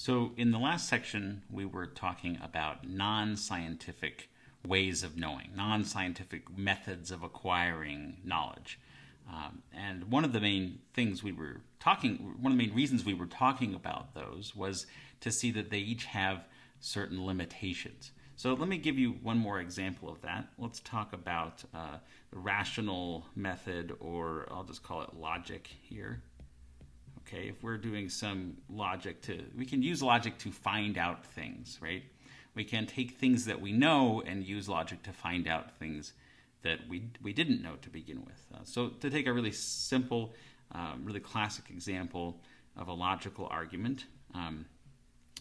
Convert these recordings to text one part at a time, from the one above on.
So in the last section, we were talking about non-scientific ways of knowing, non-scientific methods of acquiring knowledge. And one of the main reasons we were talking about those was to see that they each have certain limitations. So let me give you one more example of that. Let's talk about the rational method, or I'll just call it logic here. Okay, if we're doing some logic we can use logic to find out things, right? We can take things that we know and use logic to find out things that we didn't know to begin with. So to take a really simple, really classic example of a logical argument,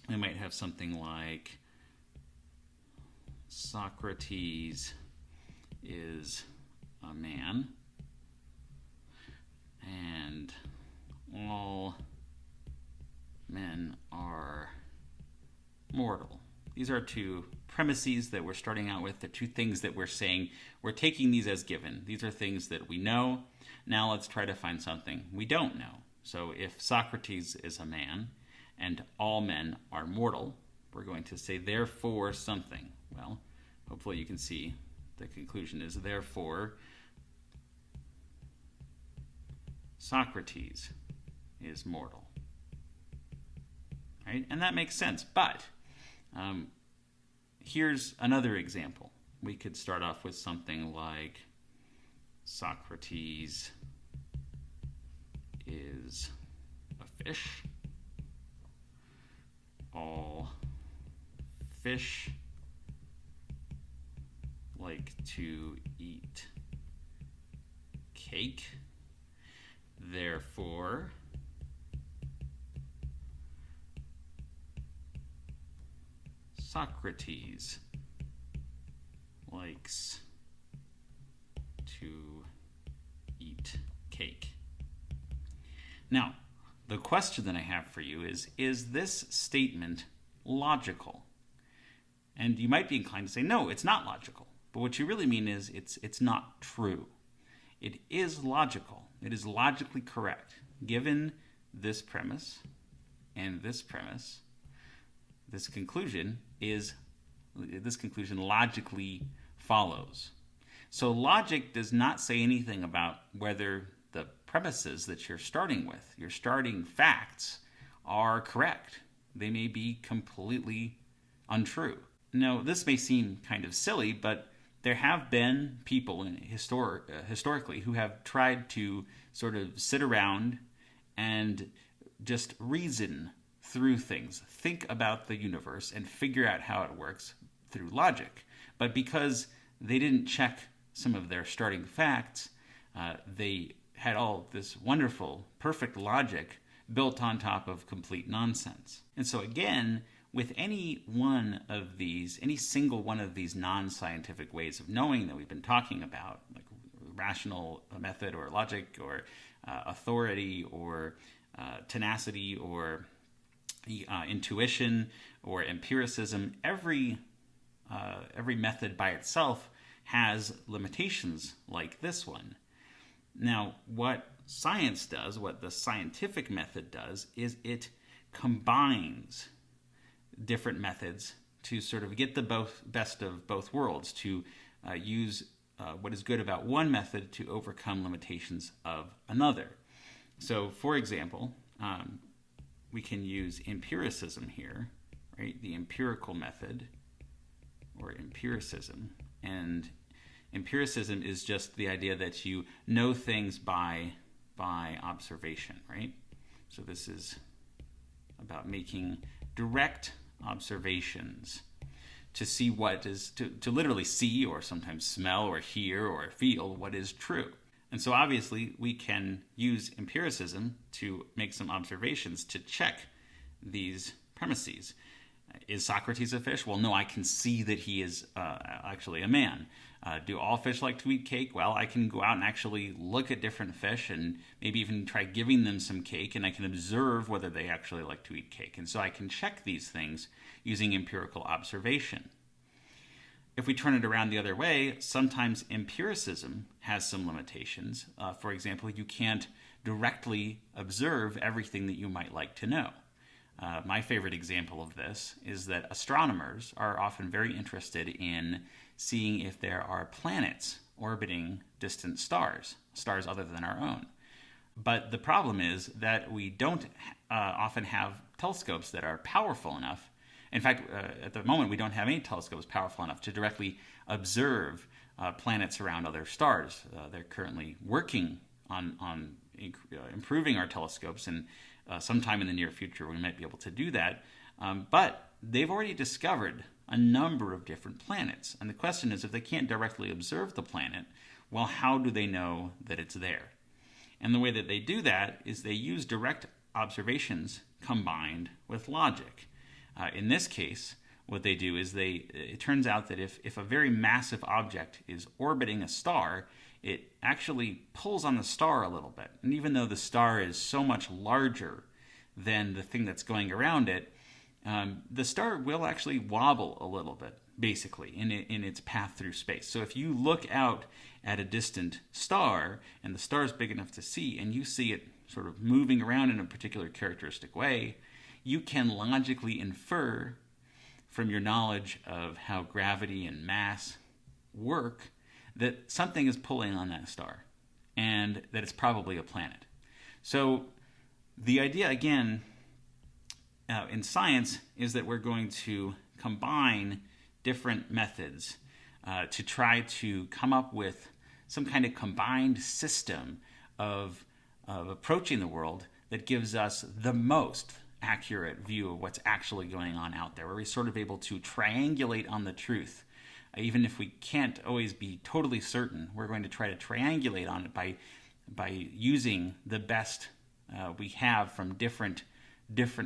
we might have something like Socrates is a man and all men are mortal. These are two premises that we're starting out with, the two things that we're saying. We're taking these as given. These are things that we know. Now let's try to find something we don't know. So if Socrates is a man and all men are mortal, we're going to say therefore something. Well, hopefully you can see the conclusion is therefore Socrates is mortal. Right? And that makes sense. But here's another example. We could start off with something like Socrates is a fish. All fish like to eat cake. Therefore, Socrates likes to eat cake. Now, the question that I have for you is this statement logical? And you might be inclined to say, no, it's not logical. But what you really mean is it's not true. It is logical. It is logically correct. Given this premise and this premise, this conclusion logically follows. So logic does not say anything about whether the premises that you're starting with, your starting facts, are correct. They may be completely untrue. Now, this may seem kind of silly, but there have been people historically who have tried to sort of sit around and just reason through things, think about the universe, and figure out how it works through logic. But because they didn't check some of their starting facts, they had all this wonderful, perfect logic built on top of complete nonsense. And so again, with any single one of these non-scientific ways of knowing that we've been talking about, like rational method or logic or authority or tenacity or intuition or empiricism, every method by itself has limitations like this one. Now, what science does, what the scientific method does, is it combines different methods to sort of get the best of both worlds, to use what is good about one method to overcome limitations of another. So, for example, we can use empiricism here, right? The empirical method, or empiricism. And empiricism is just the idea that you know things by observation, right? So this is about making direct observations to see what is, to literally see or sometimes smell or hear or feel what is true. And so obviously we can use empiricism to make some observations to check these premises. Is Socrates a fish? Well, no, I can see that he is actually a man. Do all fish like to eat cake? Well, I can go out and actually look at different fish and maybe even try giving them some cake, and I can observe whether they actually like to eat cake. And so I can check these things using empirical observation. If we turn it around the other way, sometimes empiricism has some limitations. For example, you can't directly observe everything that you might like to know. My favorite example of this is that astronomers are often very interested in seeing if there are planets orbiting distant stars, stars other than our own. But the problem is that we don't often have telescopes that are powerful enough. In fact, at the moment, we don't have any telescopes powerful enough to directly observe planets around other stars. They're currently working on improving our telescopes, and sometime in the near future we might be able to do that. But they've already discovered a number of different planets. And the question is, if they can't directly observe the planet, well, how do they know that it's there? And the way that they do that is they use direct observations combined with logic. In this case, what they do is it turns out that if a very massive object is orbiting a star, it actually pulls on the star a little bit. And even though the star is so much larger than the thing that's going around it, the star will actually wobble a little bit, basically, in its path through space. So if you look out at a distant star, and the star is big enough to see, and you see it sort of moving around in a particular characteristic way, you can logically infer from your knowledge of how gravity and mass work that something is pulling on that star, and that it's probably a planet. So the idea, again, in science is that we're going to combine different methods to try to come up with some kind of combined system of approaching the world that gives us the most accurate view of what's actually going on out there, where we're sort of able to triangulate on the truth. Even if we can't always be totally certain, we're going to try to triangulate on it by using the best we have from different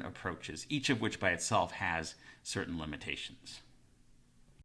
approaches, each of which by itself has certain limitations.